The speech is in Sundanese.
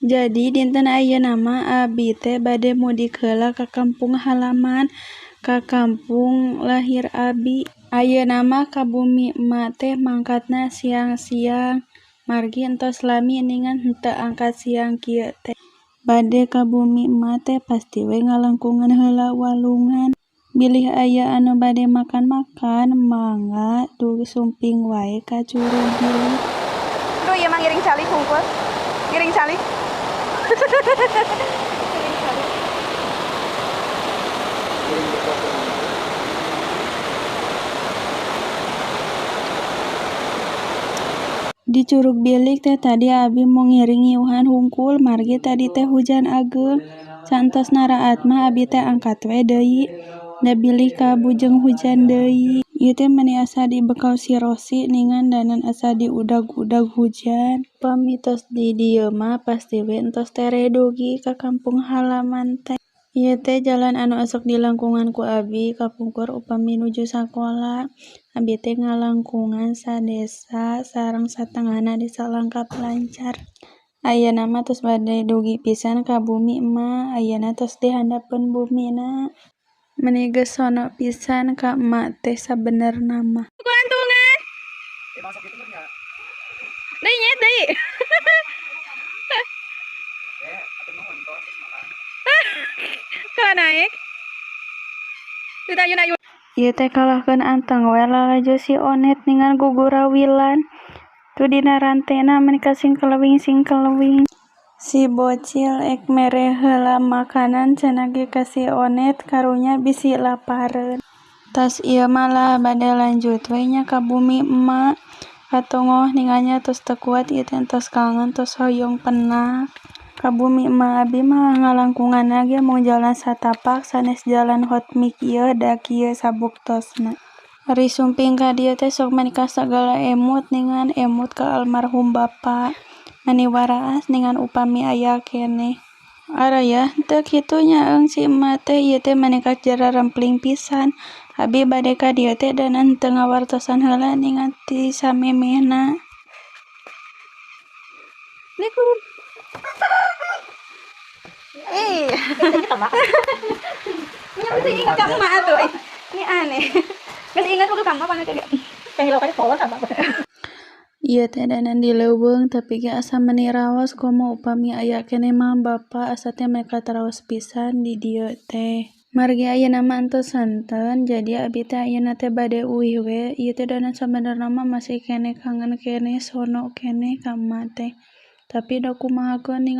Jadi dinten ayeuna mah abi teh bade mudik heula ka kampung halaman, ka kampung lahir abi. Ayeuna mah ka bumi emak teh mangkatna siang-siang, margi entos lami ningan henteu angkat siang kieu teh. Bade ka bumi emak teh pasti we ngalangkungan heula walungan. Bilih aya anu bade makan-makan, mangga dugi sumping wae ka Curug Bilik. Duh, ieu mah ngiring calik hungkul. Ngiring calik. Di Curug Bilik teh tadi abi mau ngiring iuhan hungkul margi tadi teh hujan ageung. Saentos naraat mah abi teh angkat we deui. Da bilih ka bujeng hujan deui. Ieu teh meuni asa dibekal si Rosi ningan danan asa diudag-udag hujan. Upami tos di dieu mah pasti we entos tere dugi ka kampung halaman teh. Ieu teh jalan anu sok dilangkungan ku abi kapungkur upami nuju sakola. Abi teh ngalangkungan sadesa sareng satengahna desa lengkap lancar. Ayeuna mah tos bade dugi pisan ka bumi emak, ayeuna tos dihandapkeun bumina. Meuni geus sono pisan ka emak teh sabenerna mah. Kulantungan. Deui nyet deui. Kalau naik. Kita ayun-ayun. Ieu teh kalahkeun anteng we lalajo si Onet ningan gugurawilan. Tu dina rantena menika singkelewing. Si bocil ek mere heula makanan cenah ge ka si Onet karunya bisi lapareun. Tas ieu mah lah bade lanjut we nya ka bumi emak. Katongoh ningannya tos teu kuat ieu teh tos kangen tos hoyong penak. Ka bumi emak abi mah ngalangkunganna ge mung jalan satapak sanes jalan hotmik ieu da kieu sabuktosna. Ari sumping ka dieu teh sok menika sagala emut ningan emut ka almarhum bapa. Meuni waraas ningan upami aya keneh. Araya teu kitu nyaeung si emak teh ieu teh menika jararempling pisan. Abi bade ka dieu teh danan henteu ngawartosan heula ningan ti samemehna. Niku. Nya mesti ingat ka emak atuh. Ini aneh. Geus ingat ku ka emak panggil ka dia. Kayak lokal pohon sama. Ieu teh danan dileuweung tapi ge asa meuni raos komo upami aya keneh mah bapa asa teh mereka taraos pisan di dieu teh. Margi ayeuna mah entos henteu jadi abi teh ayeuna teh bade uih we. Ieu teh danan sabenerna mah masih keneh kangen keneh sono keneh ka emak teh. Tapi da kumahakeun ningan